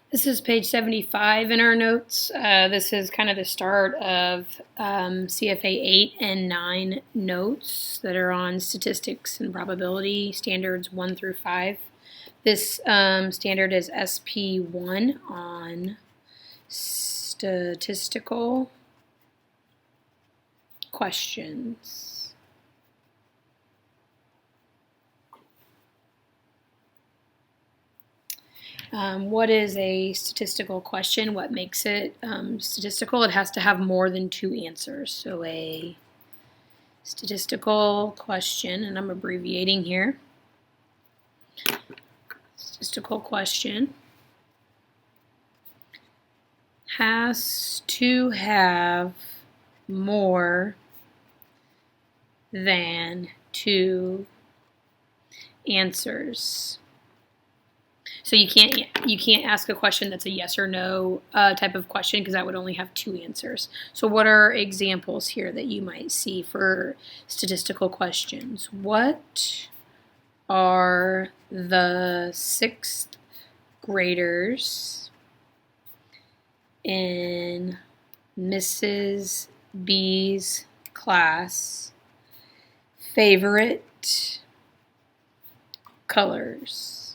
This is page 75 in our notes. This is kind of the start of CFA 8 and 9 notes that are on statistics and probability standards 1 through 5. This standard is SP1 on statistical questions. What is a statistical question? What makes it statistical? It has to have more than 2 answers. So a statistical question, and I'm abbreviating here, statistical question has to have more than 2 answers. So you can't ask a question that's a yes or no type of question, because that would only have 2 answers. So what are examples here that you might see for statistical questions? What are the 6th graders in Mrs. B's class favorite colors?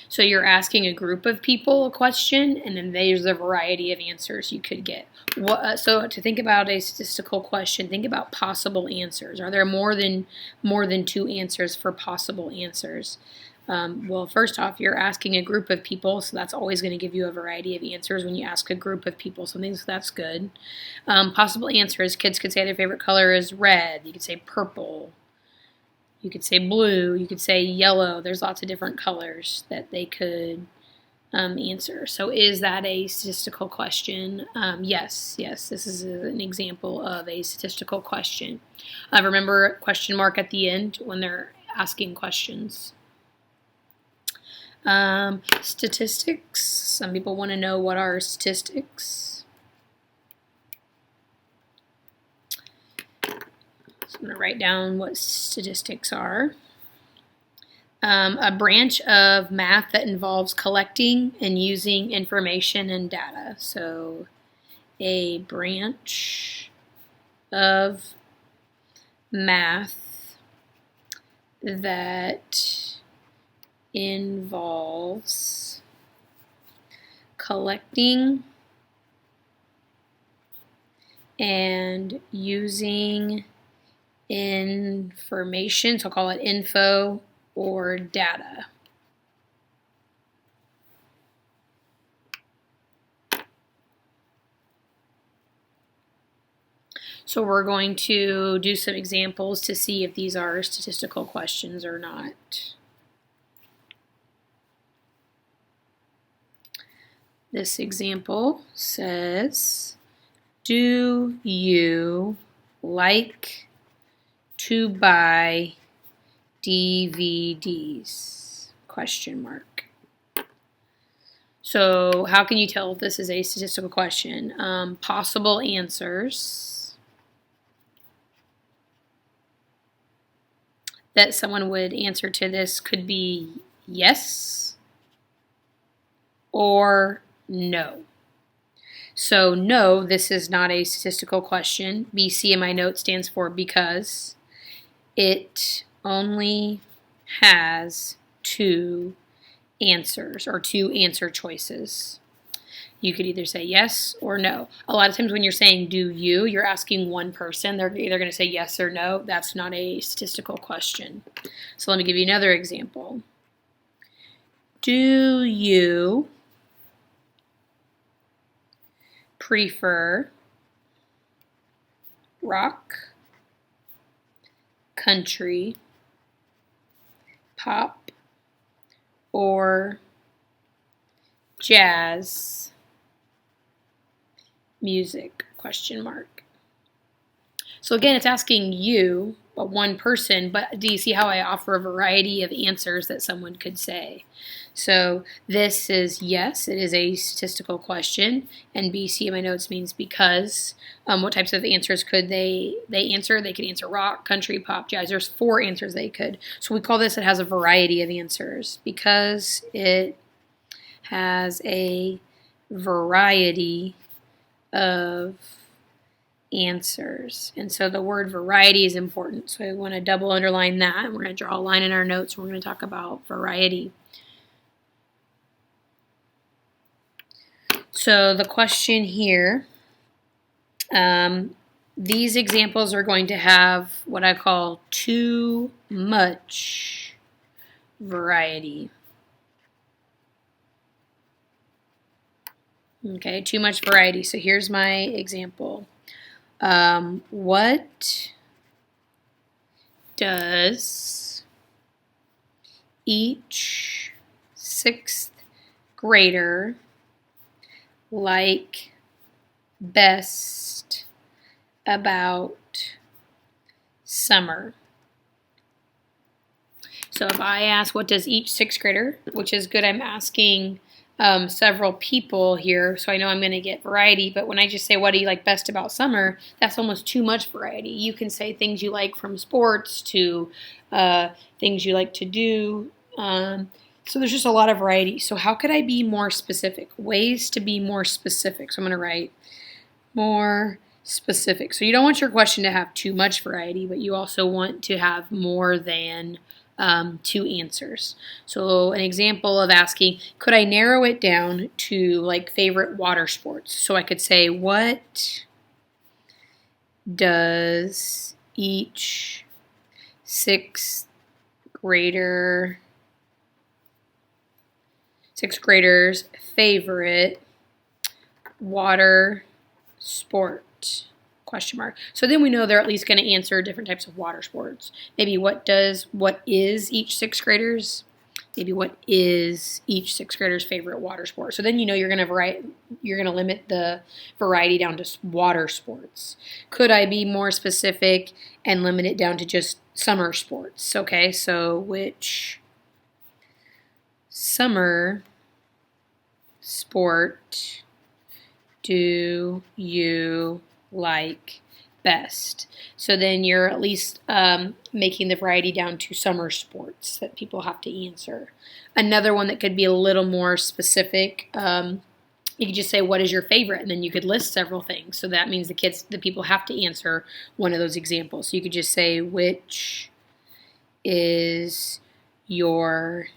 So you're asking a group of people a question, and then there's a variety of answers you could get. So to think about a statistical question, think about possible answers. Are there more than 2 answers for possible answers? Well, first off, you're asking a group of people, so that's always going to give you a variety of answers when you ask a group of people. So that's good. Possible answers, kids could say their favorite color is red. You could say purple. You could say blue, you could say yellow. There's lots of different colors that they could answer. So is that a statistical question? Yes, this is an example of a statistical question. Remember question mark at the end when they're asking questions. Statistics. Some people want to know what are statistics. I'm going to write down what statistics are. A branch of math that involves collecting and using information and data. So a branch of math that involves collecting and using information, so I'll call it info or data. So we're going to do some examples to see if these are statistical questions or not. This example says, do you like to buy DVDs? Question mark. So how can you tell if this is a statistical question? Possible answers that someone would answer to this could be yes or no. So no, this is not a statistical question. BC in my note stands for because. It only has 2 answers or 2 answer choices. You could either say yes or no. A lot of times when you're saying do you, you're asking one person. They're either going to say yes or no. That's not a statistical question. So let me give you another example. Do you prefer rock, country, pop, or jazz music? Question mark. So again, it's asking you one person, but do you see how I offer a variety of answers that someone could say? So this is yes, it is a statistical question, and BC in my notes means because. What types of answers could they answer? They could answer rock, country, pop, jazz. There's 4 answers they could. So we call this, it has a variety of answers because it has a variety of answers. And so the word variety is important. So I want to double underline that. And we're going to draw a line in our notes. And we're going to talk about variety. So the question here, these examples are going to have what I call too much variety. Okay, too much variety. So here's my example. What does each 6th grader like best about summer? So if I ask what does each 6th grader, which is good, I'm asking several people here, so I know I'm going to get variety, but when I just say what do you like best about summer, that's almost too much variety. You can say things you like from sports to things you like to do. So there's just a lot of variety. So how could I be more specific? Ways to be more specific. So I'm going to write more specific. So you don't want your question to have too much variety, but you also want to have more than 2 answers. So an example of asking, could I narrow it down to like favorite water sports? So I could say, what does each 6th grader's favorite water sport? Question mark. So then we know they're at least going to answer different types of water sports. Maybe what is each 6th grader's? Maybe what is each 6th grader's favorite water sport? So then you know you're going to limit the variety down to water sports. Could I be more specific and limit it down to just summer sports? Okay, so which summer sport do you like best? So then you're at least making the variety down to summer sports that people have to answer. Another one that could be a little more specific, you could just say, what is your favorite? And then you could list several things. So that means the people have to answer one of those examples. So you could just say, which is your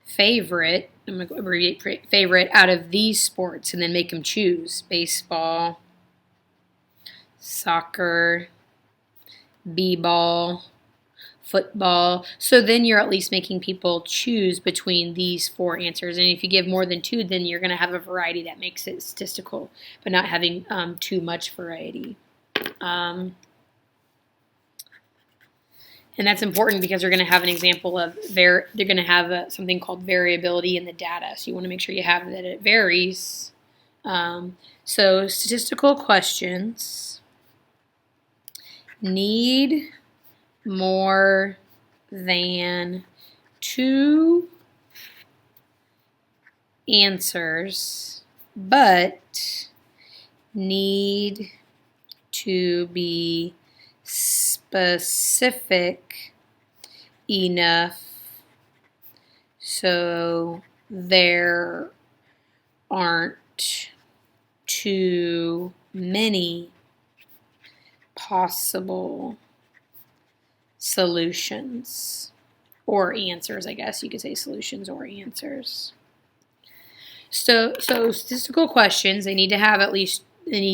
favorite, I'm going to abbreviate favorite, out of these sports, and then make them choose. Baseball, soccer, b-ball, football. So then you're at least making people choose between these 4 answers. And if you give more than 2, then you're going to have a variety that makes it statistical, but not having too much variety. And that's important because they're going to have an example of they're going to have something called variability in the data. So you want to make sure you have that it varies. So statistical questions need more than 2 answers, but need to be specific enough so there aren't too many possible solutions or answers. I guess you could say solutions or answers. So statistical questions, they need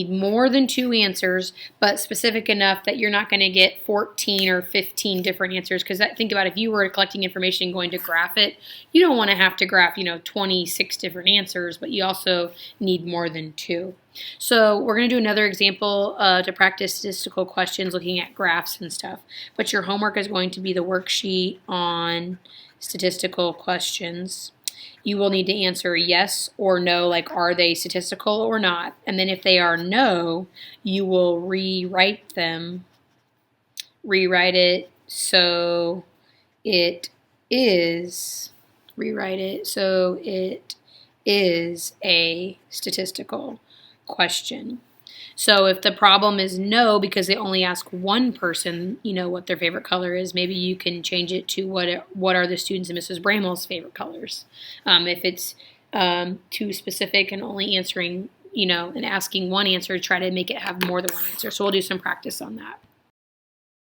more than 2 answers, but specific enough that you're not going to get 14 or 15 different answers. Because think about it, if you were collecting information and going to graph it, you don't want to have to graph 26 different answers, but you also need more than 2. So we're going to do another example to practice statistical questions looking at graphs and stuff. But your homework is going to be the worksheet on statistical questions. You will need to answer yes or no, like are they statistical or not? And then if they are no, you will rewrite it So it is, rewrite it, so it is a statistical question. So if the problem is no, because they only ask one person, what their favorite color is, maybe you can change it to what are the students in Mrs. Bramall's favorite colors. If it's too specific and only answering, and asking one answer, try to make it have more than one answer. So we'll do some practice on that.